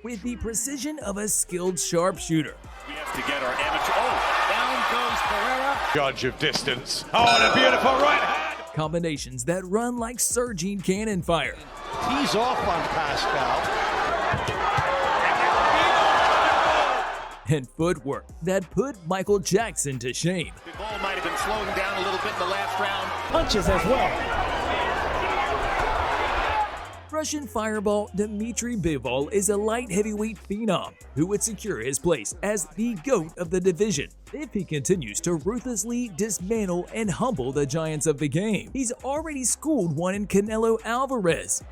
with the precision of a skilled sharpshooter. We have to get our amateur. Oh, down goes Barrera. Judge of distance. Oh, and a beautiful right hand. Combinations that run like surging cannon fire. He's off on Pascal. And footwork that put Michael Jackson to shame. Bivol might have been slowing down a little bit in the last round. Punches as well. Russian fireball Dmitry Bivol is a light heavyweight phenom who would secure his place as the GOAT of the division if he continues to ruthlessly dismantle and humble the giants of the game. He's already schooled one in Canelo Alvarez.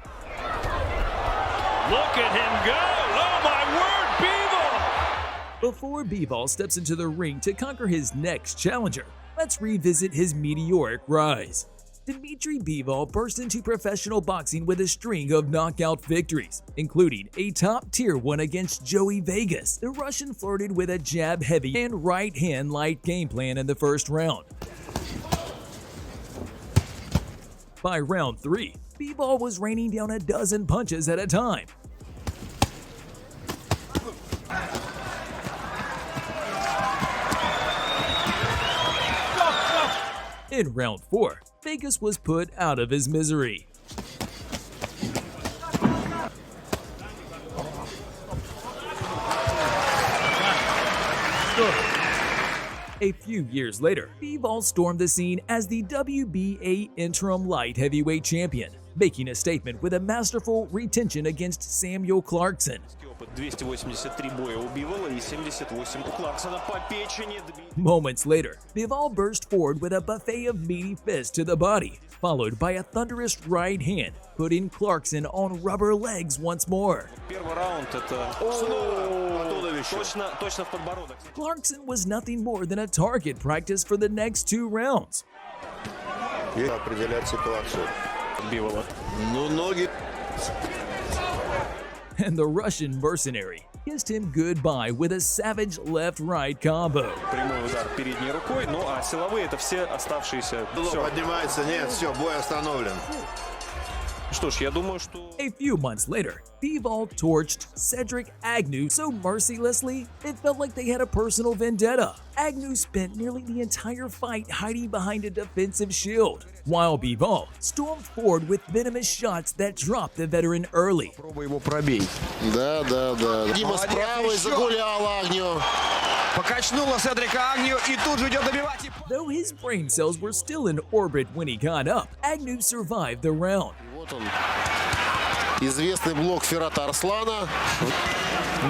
Look at him go! Oh my word, Bivol! Before Bivol steps into the ring to conquer his next challenger, let's revisit his meteoric rise. Dmitry Bivol burst into professional boxing with a string of knockout victories, including a top-tier one against Joey Vegas. The Russian flirted with a jab-heavy and right-hand light game plan in the first round. By round 3, Bivol was raining down a dozen punches at a time. In round 4, Vegas was put out of his misery. A few years later, Bivol stormed the scene as the WBA interim light heavyweight champion, making a statement with a masterful retention against Samuel Clarkson. 283 боя у Бивола и 78 у Кларксона по печени. Moments later, Bivol burst forward with a buffet of meaty fists to the body, followed by a thunderous right hand, putting Clarkson on rubber legs once more. Первый раунд это точно в подбородок. Clarkson was nothing more than a target practice for the next 2 rounds. Определять ситуацию. Бивола. Ну, ноги. And the Russian mercenary kissed him goodbye with a savage left-right combo. Прямой удар передней рукой, ну а силовые это все оставшиеся. Все. Поднимается, нет, все, бой остановлен. Что ж, я думаю, что... A few months later, Bivol torched Cedric Agnu so mercilessly, it felt like they had a personal vendetta. Agnu spent nearly the entire fight hiding behind a defensive shield, while Bivol stormed forward with venomous shots that dropped the veteran early. Пробуй его пробей. Да. Дима с правой загулял Агню. Покачнула Седрика Агню и тут же идет добивать. Though his brain cells were still in orbit when he got up, Agnu survived the round. Вот он. Известный блок Феррата Арслана.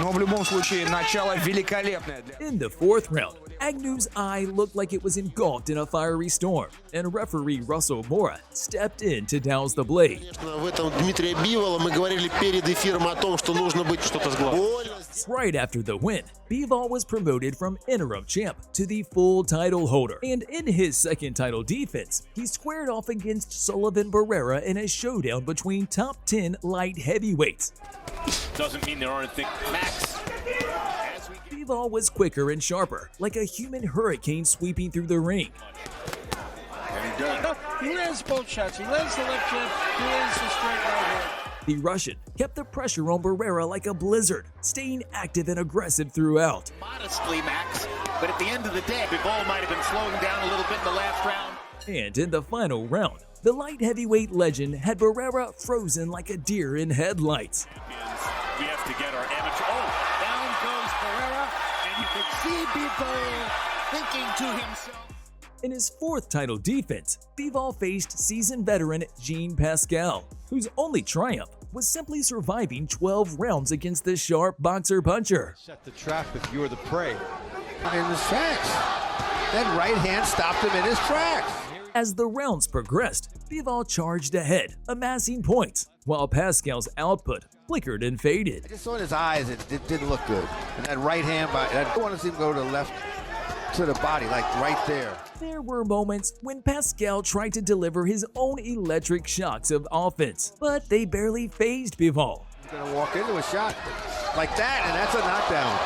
Но в любом случае начало великолепное. In the 4th round, Agnu's eye looked like it was engulfed in a fiery storm, and referee Russell Mora stepped in to douse the blade. Конечно, в этом Дмитрия Бивола мы говорили перед эфиром о том, что нужно быть что-то с головой. Right after the win, Bivol was promoted from interim champ to the full title holder, and in his second title defense, he squared off against Sullivan Barrera in a showdown between top 10 light heavyweights. Doesn't mean there aren't things. Max. Bivol was quicker and sharper, like a human hurricane sweeping through the ring. He lands both shots. He lands the left jab, he lands the straight right hand. The Russian kept the pressure on Barrera like a blizzard, staying active and aggressive throughout. Modestly, Max. But at the end of the day, Bivol might have been slowing down a little bit in the last round. And in the final round, the light heavyweight legend had Barrera frozen like a deer in headlights. We have to get our amateur. Oh, down goes Barrera, and you can see Bivol thinking to himself. In his 4th title defense, Bivol faced seasoned veteran Jean Pascal, whose only triumph was simply surviving 12 rounds against the sharp boxer-puncher. Set the trap if you're the prey. In his tracks. That right hand stopped him in his tracks. As the rounds progressed, Bivol charged ahead, amassing points, while Pascal's output flickered and faded. I just saw in his eyes, it didn't look good. And that right hand, I don't want to see him go to the left, to the body, like right there. There were moments when Pascal tried to deliver his own electric shocks of offense, but they barely fazed Bivol. He's going to walk into a shot like that, and that's a knockdown.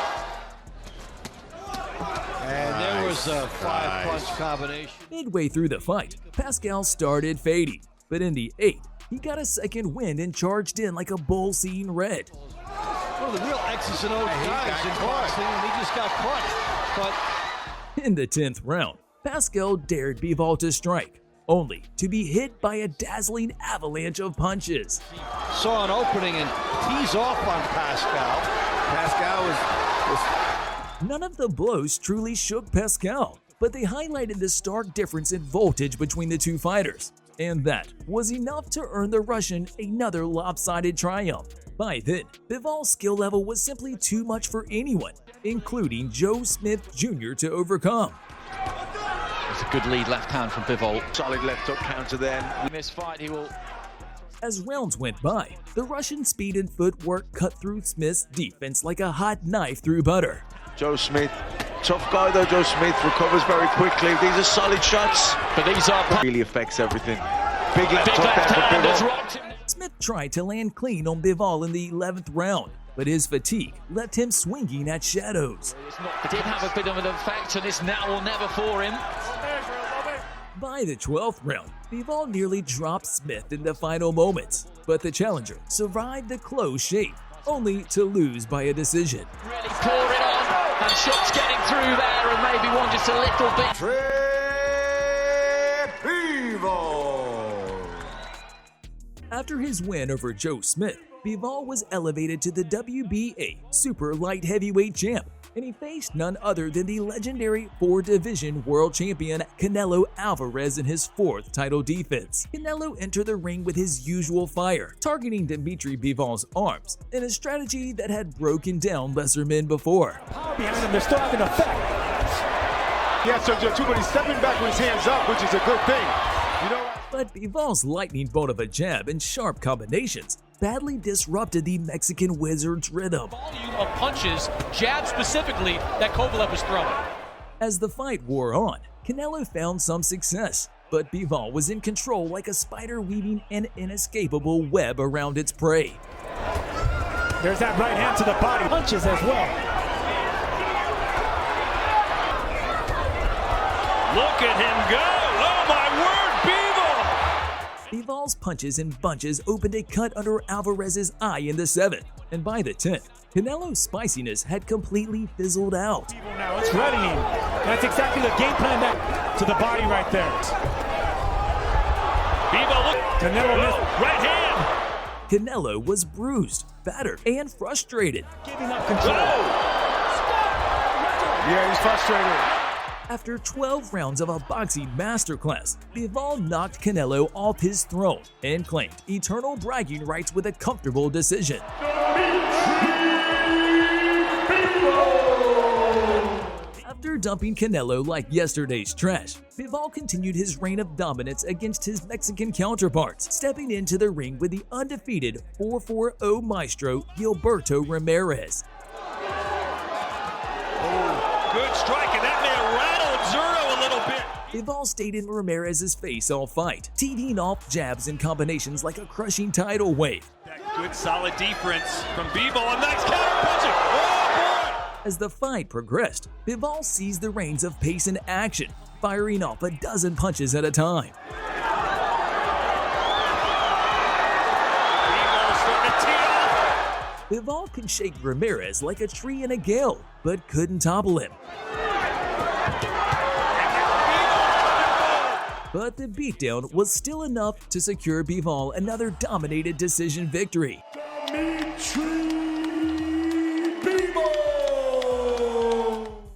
And there was a 5-punch combination. Midway through the fight, Pascal started fading, but in the 8th, he got a second wind and charged in like a bull seeing red. One of the real X's and O's guys in boxing, and he just got caught. In the 10th round, Pascal dared Bivol to strike, only to be hit by a dazzling avalanche of punches. Saw an opening and tees off on Pascal. Pascal was None of the blows truly shook Pascal, but they highlighted the stark difference in voltage between the two fighters. And that was enough to earn the Russian another lopsided triumph. By then, Bivol's skill level was simply too much for anyone, including Joe Smith Jr. to overcome. It's a good lead left hand from Bivol. Solid left hook counter then. In this fight, he will. As rounds went by, the Russian speed and footwork cut through Smith's defense like a hot knife through butter. Joe Smith, tough guy though. Joe Smith recovers very quickly. These are solid shots, But these are really affects everything. Big left big hook left there hand for has Bivol. rocked him. Smith tried to land clean on Bivol in the 11th round, but his fatigue left him swinging at shadows. It did have a bit of an effect, and it's now or never for him. By the 12th round, Bivol nearly dropped Smith in the final moments, but the challenger survived the close shave, only to lose by a decision. Really pouring on, and shots getting through there, and maybe one just a little bit. After his win over Joe Smith, Bivol was elevated to the WBA Super Light Heavyweight Champ, and he faced none other than the legendary 4-division world champion Canelo Alvarez in his 4th title defense. Canelo entered the ring with his usual fire, targeting Dmitry Bivol's arms, in a strategy that had broken down lesser men before. Power behind him, they're still having effect. Yeah, Sergio, too, but he's stepping back with his hands up, which is a good thing. You know. But Bivol's lightning bolt of a jab and sharp combinations badly disrupted the Mexican wizard's rhythm. Volume of punches, jabs specifically, that Kovalev was throwing. As the fight wore on, Canelo found some success, but Bivol was in control like a spider weaving an inescapable web around its prey. There's that right hand to the body, punches as well. Look at him go! Oh my word, Bivol! Bivol's punches and bunches opened a cut under Alvarez's eye in the 7th, and by the 10th, Canelo's spiciness had completely fizzled out. Now it's readying. That's exactly the game plan that to the body right there. Bivol, look! Canelo missed. Right hand! Canelo was bruised, battered, and frustrated. Giving up control. Yeah, he's frustrated. After 12 rounds of a boxing masterclass, Bivol knocked Canelo off his throne and claimed eternal bragging rights with a comfortable decision. After dumping Canelo like yesterday's trash, Bivol continued his reign of dominance against his Mexican counterparts, stepping into the ring with the undefeated 4-4-0 maestro Gilberto Ramirez. Good strike, and that man rattled Zurdo a little bit. Bivol stayed in Ramirez's face all fight, teeing off jabs and combinations like a crushing tidal wave. That good solid defense from Bivol, and nice counter punching. Oh boy! As the fight progressed, Bivol seized the reins of pace and action, firing off a dozen punches at a time. Bivol starting to tee off. Bivol could shake Ramirez like a tree in a gale, but couldn't topple him. But the beatdown was still enough to secure Bivol another dominated decision victory.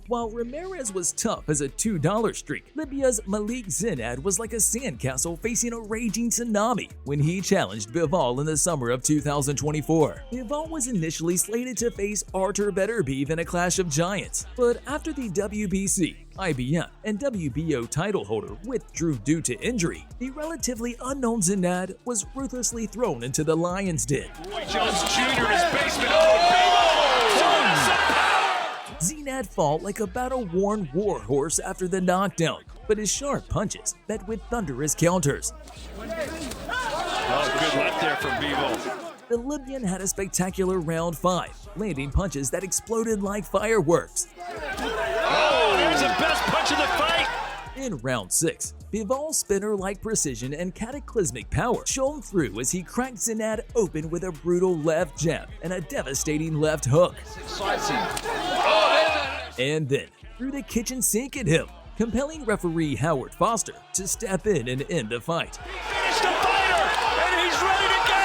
While Ramirez was tough as a $2 streak, Libya's Malik Zinad was like a sandcastle facing a raging tsunami when he challenged Bivol in the summer of 2024. Bivol was initially slated to face Artur Beterbiev in a clash of giants, but after the WBC, IBF, and WBO title holder withdrew due to injury, the relatively unknown Zinad was ruthlessly thrown into the lion's den. Roy Jones Jr. in his basement. Zinad fought like a battle-worn warhorse after the knockdown, but his sharp punches met with thunderous counters. Oh, good left there from Bivol. The Libyan had a spectacular round 5, landing punches that exploded like fireworks. Oh, there's the best punch of the fight. In round 6, Bivol's spinner-like precision and cataclysmic power shone through as he cracked Zinad open with a brutal left jab and a devastating left hook. And then threw the kitchen sink at him, compelling referee Howard Foster to step in and end the fight. Finished the fighter, and he's ready to go!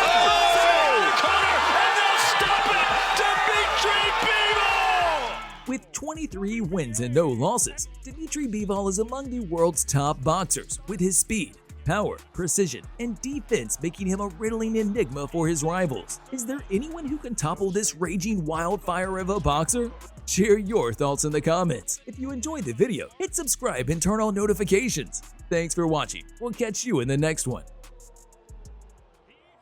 Corner, and they'll stop it! Dmitry Bivol! With 23 wins and no losses, Dmitry Bivol is among the world's top boxers, with his speed, power, precision, and defense making him a riddling enigma for his rivals. Is there anyone who can topple this raging wildfire of a boxer? Share your thoughts in the comments. If you enjoyed the video, hit subscribe and turn on notifications. Thanks for watching. We'll catch you in the next one.